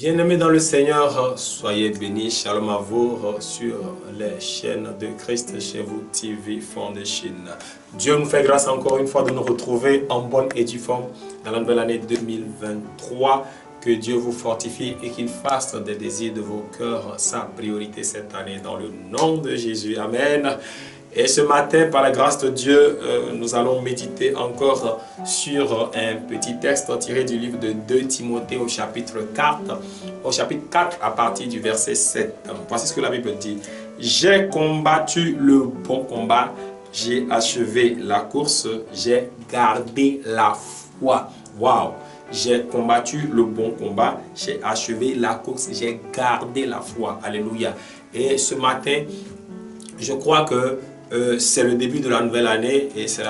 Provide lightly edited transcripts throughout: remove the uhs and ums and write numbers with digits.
Bien-aimés dans le Seigneur, soyez bénis, shalom à vous sur les chaînes de Christ chez vous TV Foundation. Dieu nous fait grâce encore une fois de nous retrouver en bonne et due forme dans la nouvelle année 2023. Que Dieu vous fortifie et qu'il fasse des désirs de vos cœurs sa priorité cette année dans le nom de Jésus. Amen. Et ce matin, par la grâce de Dieu, nous allons méditer encore sur un petit texte tiré du livre de 2 Timothée au chapitre 4. Au chapitre 4 à partir du verset 7. Voici ce que la Bible dit. J'ai combattu le bon combat, j'ai achevé la course, j'ai gardé la foi. Waouh! J'ai combattu le bon combat, j'ai achevé la course, j'ai gardé la foi. Alléluia. Et ce matin, je crois que c'est le début de la nouvelle année et c'est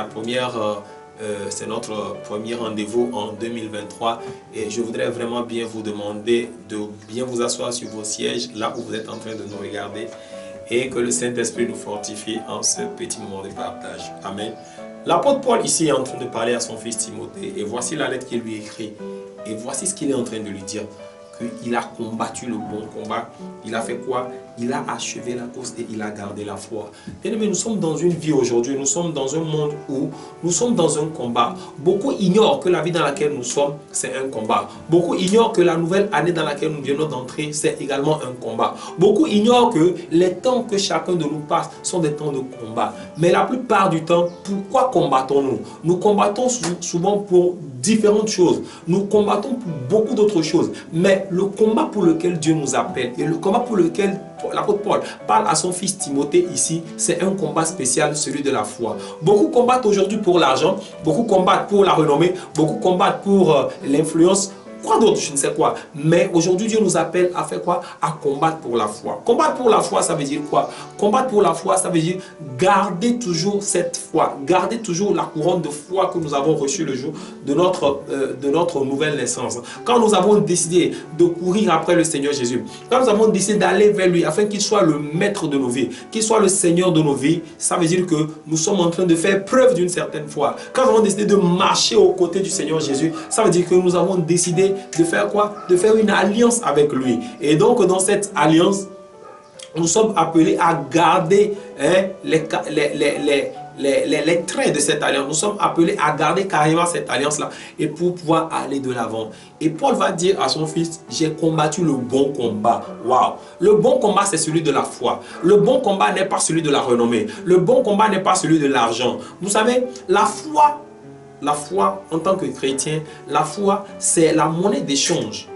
c'est notre premier rendez-vous en 2023 et je voudrais vraiment bien vous demander de bien vous asseoir sur vos sièges là où vous êtes en train de nous regarder et que le Saint-Esprit nous fortifie en ce petit moment de partage. Amen. L'apôtre Paul ici est en train de parler à son fils Timothée et voici la lettre qu'il lui écrit et voici ce qu'il est en train de lui dire. Qu'il a combattu le bon combat. Il a fait quoi? Il a achevé la course et il a gardé la foi. Bien-aimés, nous sommes dans une vie aujourd'hui, nous sommes dans un monde où nous sommes dans un combat. Beaucoup ignorent que la vie dans laquelle nous sommes, c'est un combat. Beaucoup ignorent que la nouvelle année dans laquelle nous venons d'entrer, c'est également un combat. Beaucoup ignorent que les temps que chacun de nous passe sont des temps de combat. Mais la plupart du temps, pourquoi combattons-nous? Nous combattons souvent pour différentes choses. Nous combattons pour beaucoup d'autres choses. Mais le combat pour lequel Dieu nous appelle et le combat pour lequel l'apôtre Paul parle à son fils Timothée ici, c'est un combat spécial, celui de la foi. Beaucoup combattent aujourd'hui pour l'argent, beaucoup combattent pour la renommée, beaucoup combattent pour l'influence. Quoi d'autre, je ne sais quoi. Mais aujourd'hui, Dieu nous appelle à faire quoi? À combattre pour la foi. Combattre pour la foi, ça veut dire quoi? Combattre pour la foi, ça veut dire garder toujours cette foi. Garder toujours la couronne de foi que nous avons reçue le jour de notre nouvelle naissance. Quand nous avons décidé de courir après le Seigneur Jésus, quand nous avons décidé d'aller vers lui afin qu'il soit le maître de nos vies, qu'il soit le Seigneur de nos vies, ça veut dire que nous sommes en train de faire preuve d'une certaine foi. Quand nous avons décidé de marcher aux côtés du Seigneur Jésus, ça veut dire que nous avons décidé de faire quoi? De faire une alliance avec lui. Et donc dans cette alliance, nous sommes appelés à garder les traits de cette alliance. Nous sommes appelés à garder carrément cette alliance-là et pour pouvoir aller de l'avant. Et Paul va dire à son fils, j'ai combattu le bon combat. Waouh! Le bon combat, c'est celui de la foi. Le bon combat n'est pas celui de la renommée. Le bon combat n'est pas celui de l'argent. Vous savez, la foi en tant que chrétien, la foi c'est la monnaie d'échange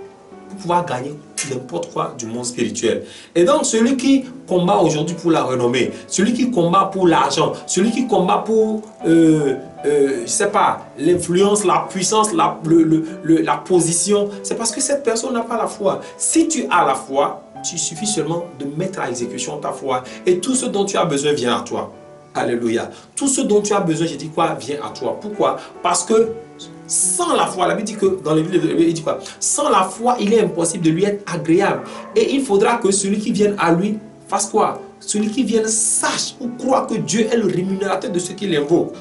pour pouvoir gagner n'importe quoi du monde spirituel. Et donc celui qui combat aujourd'hui pour la renommée, celui qui combat pour l'argent, celui qui combat pour je sais pas, l'influence, la puissance, la position, c'est parce que cette personne n'a pas la foi. Si tu as la foi, il suffit seulement de mettre à exécution ta foi et tout ce dont tu as besoin vient à toi. Alléluia. Tout ce dont tu as besoin, je dis quoi, vient à toi. Pourquoi? Parce que sans la foi, la Bible dit que dans les Bibles, il dit quoi? Sans la foi, il est impossible de lui être agréable. Et il faudra que celui qui vienne à lui fasse quoi? Celui qui vienne sache ou croit que Dieu est le rémunérateur de ceux qui l'invoquent.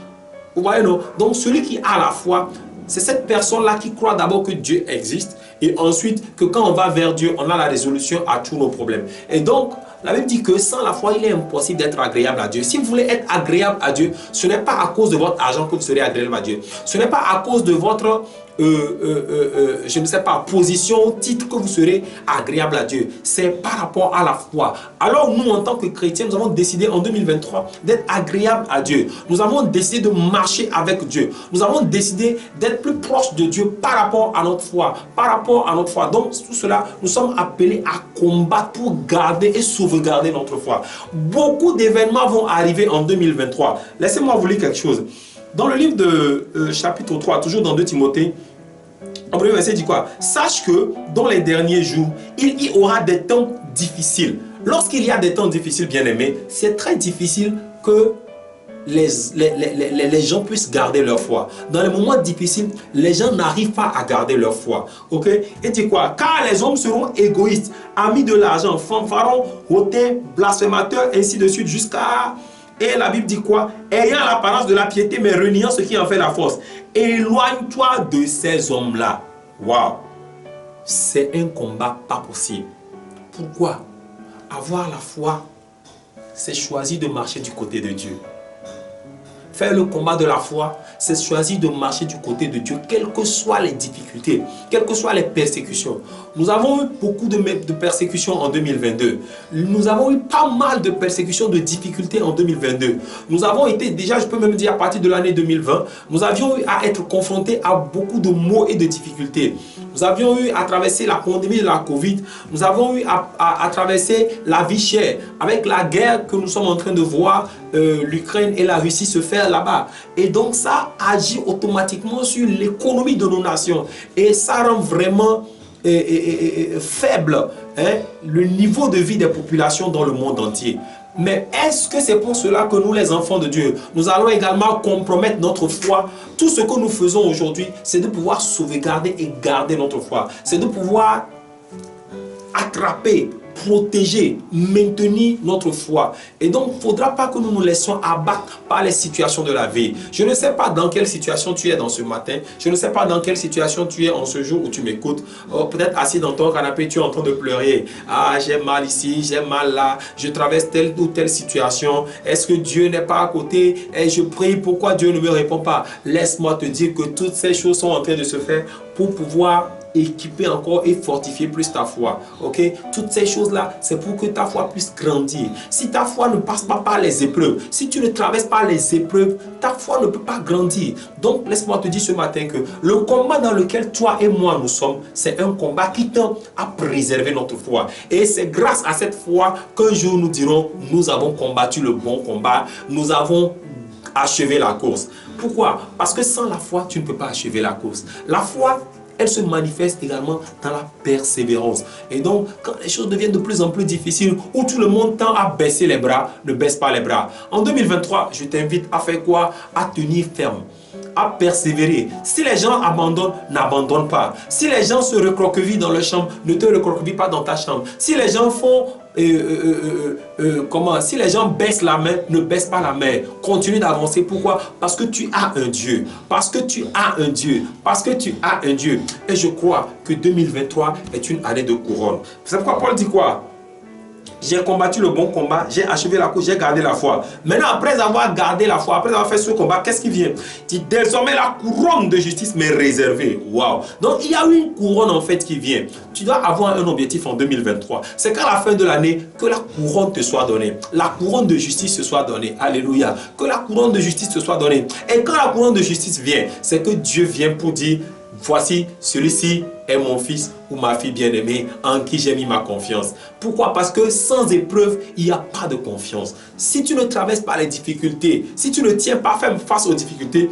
Vous voyez, non? Donc celui qui a la foi, c'est cette personne-là qui croit d'abord que Dieu existe et ensuite que quand on va vers Dieu, on a la résolution à tous nos problèmes. Et donc, la Bible dit que sans la foi, il est impossible d'être agréable à Dieu. Si vous voulez être agréable à Dieu, ce n'est pas à cause de votre argent que vous serez agréable à Dieu. Ce n'est pas à cause de votre je ne sais pas, position, titre que vous serez agréable à Dieu. C'est par rapport à la foi. Alors nous, en tant que chrétiens, nous avons décidé en 2023 d'être agréable à Dieu. Nous avons décidé de marcher avec Dieu. Nous avons décidé d'être plus proche de Dieu par rapport à notre foi. Par rapport à notre foi. Donc, tout cela, nous sommes appelés à combattre pour garder et sauvegarder notre foi. Beaucoup d'événements vont arriver en 2023. Laissez-moi vous lire quelque chose. Dans le livre de chapitre 3, toujours dans 2 Timothée, en premier verset, il dit quoi? Sache que dans les derniers jours, il y aura des temps difficiles. Lorsqu'il y a des temps difficiles, bien aimés, c'est très difficile que les gens puissent garder leur foi. Dans les moments difficiles, les gens n'arrivent pas à garder leur foi. Ok? Et dit quoi? Car les hommes seront égoïstes, amis de l'argent, fanfarons, hautains, blasphémateurs, ainsi de suite, jusqu'à... Et la Bible dit quoi? Ayant l'apparence de la piété, mais reniant ce qui en fait la force. Éloigne-toi de ces hommes-là. Waouh! c'est un combat pas possible. Pourquoi? Avoir la foi, c'est choisir de marcher du côté de Dieu. Faire le combat de la foi, c'est choisir de marcher du côté de Dieu, quelles que soient les difficultés, quelles que soient les persécutions. Nous avons eu beaucoup de persécutions en 2022. Nous avons eu pas mal de persécutions, de difficultés en 2022. Nous avons été, déjà je peux même dire à partir de l'année 2020, nous avions eu à être confrontés à beaucoup de maux et de difficultés. Nous avions eu à traverser la pandémie de la Covid. Nous avons eu à traverser la vie chère avec la guerre que nous sommes en train de voir l'Ukraine et la Russie se faire là-bas. Et donc ça agit automatiquement sur l'économie de nos nations. Et ça rend vraiment faible le niveau de vie des populations dans le monde entier. Mais est-ce que c'est pour cela que nous, les enfants de Dieu, nous allons également compromettre notre foi? Tout ce que nous faisons aujourd'hui, c'est de pouvoir sauvegarder et garder notre foi. C'est de pouvoir attraper, protéger, maintenir notre foi. Et donc, il ne faudra pas que nous nous laissions abattre par les situations de la vie. Je ne sais pas dans quelle situation tu es dans ce matin. Je ne sais pas dans quelle situation tu es en ce jour où tu m'écoutes. Peut-être assis dans ton canapé, tu es en train de pleurer. Ah, j'ai mal ici, j'ai mal là. Je traverse telle ou telle situation. Est-ce que Dieu n'est pas à côté? Et je prie, pourquoi Dieu ne me répond pas? Laisse-moi te dire que toutes ces choses sont en train de se faire pour pouvoir équiper encore et fortifier plus ta foi. Ok? Toutes ces choses-là, c'est pour que ta foi puisse grandir. Si ta foi ne passe pas par les épreuves, si tu ne traverses pas les épreuves, ta foi ne peut pas grandir. Donc, laisse-moi te dire ce matin que le combat dans lequel toi et moi nous sommes, c'est un combat qui tend à préserver notre foi. Et c'est grâce à cette foi qu'un jour nous dirons, nous avons combattu le bon combat, nous avons achevé la course. Pourquoi? Parce que sans la foi, tu ne peux pas achever la course. La foi, elle se manifeste également dans la persévérance. Et donc, quand les choses deviennent de plus en plus difficiles, où tout le monde tend à baisser les bras, ne baisse pas les bras. En 2023, je t'invite à faire quoi? À tenir ferme, à persévérer. Si les gens abandonnent, n'abandonne pas. Si les gens se recroquevillent dans leur chambre, ne te recroqueville pas dans ta chambre. Si les gens font si les gens baissent la main, ne baisse pas la main. Continue d'avancer. Pourquoi? Parce que tu as un Dieu. Parce que tu as un Dieu. Parce que tu as un Dieu. Et je crois que 2023 est une année de couronne. C'est pourquoi Paul dit quoi? J'ai combattu le bon combat, j'ai achevé la course, j'ai gardé la foi. Maintenant, après avoir gardé la foi, après avoir fait ce combat, qu'est-ce qui vient? Il dit, désormais, la couronne de justice m'est réservée. Waouh! Donc, il y a une couronne en fait qui vient. Tu dois avoir un objectif en 2023. C'est qu'à la fin de l'année, que la couronne te soit donnée. La couronne de justice te soit donnée. Alléluia. Que la couronne de justice te soit donnée. Et quand la couronne de justice vient, c'est que Dieu vient pour dire, voici, celui-ci est mon fils ou ma fille bien-aimée en qui j'ai mis ma confiance. Pourquoi? Parce que sans épreuve, il n'y a pas de confiance. Si tu ne traverses pas les difficultés, si tu ne tiens pas ferme face aux difficultés,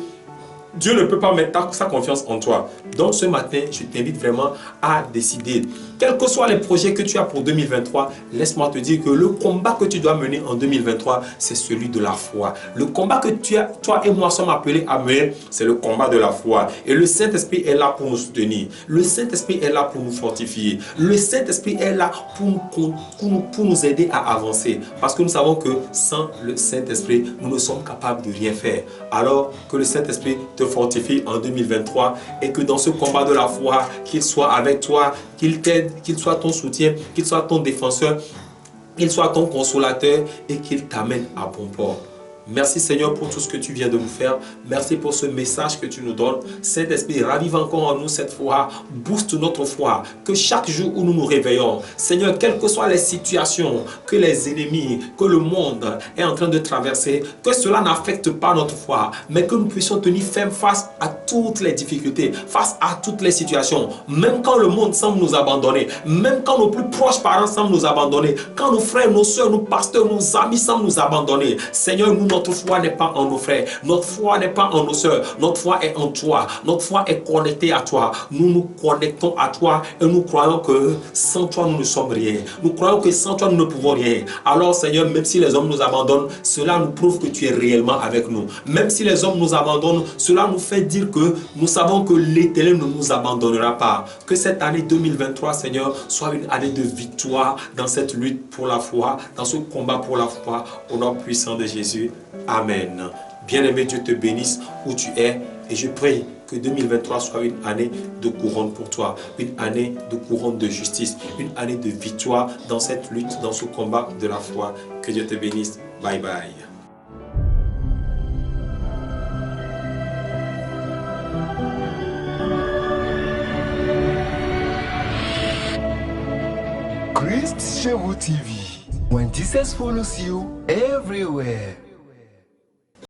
Dieu ne peut pas mettre sa confiance en toi. Donc ce matin, je t'invite vraiment à décider. Quels que soient les projets que tu as pour 2023, laisse-moi te dire que le combat que tu dois mener en 2023, c'est celui de la foi. Le combat que toi et moi sommes appelés à mener, c'est le combat de la foi. Et le Saint-Esprit est là pour nous soutenir. Le Saint-Esprit est là pour nous fortifier. Le Saint-Esprit est là pour nous aider à avancer. Parce que nous savons que sans le Saint-Esprit, nous ne sommes capables de rien faire. Alors que le Saint-Esprit te fortifie en 2023 et que dans ce combat de la foi, qu'il soit avec toi, qu'il t'aide, qu'il soit ton soutien, qu'il soit ton défenseur, qu'il soit ton consolateur et qu'il t'amène à bon port. Merci Seigneur pour tout ce que tu viens de nous faire. Merci pour ce message que tu nous donnes. Saint-Esprit, ravive encore en nous cette foi. Booste notre foi. Que chaque jour où nous nous réveillons, Seigneur, quelles que soient les situations que les ennemis, que le monde est en train de traverser, que cela n'affecte pas notre foi, mais que nous puissions tenir ferme face à toutes les difficultés, face à toutes les situations. Même quand le monde semble nous abandonner, même quand nos plus proches parents semblent nous abandonner, quand nos frères, nos soeurs, nos pasteurs, nos amis semblent nous abandonner. Seigneur, notre foi n'est pas en nos frères, notre foi n'est pas en nos soeurs, notre foi est en toi, notre foi est connectée à toi. Nous nous connectons à toi et nous croyons que sans toi nous ne sommes rien. Nous croyons que sans toi nous ne pouvons rien. Alors Seigneur, même si les hommes nous abandonnent, cela nous prouve que tu es réellement avec nous. Même si les hommes nous abandonnent, cela nous fait dire que nous savons que l'Éternel ne nous abandonnera pas. Que cette année 2023, Seigneur, soit une année de victoire dans cette lutte pour la foi, dans ce combat pour la foi, au nom puissant de Jésus. Amen. Bien-aimé, Dieu te bénisse où tu es et je prie Que 2023 soit une année de couronne pour toi, une année de couronne de justice, une année de victoire dans cette lutte, dans ce combat de la foi. Que Dieu te bénisse. Bye bye. Christ chez vous TV. When Jesus follows you everywhere.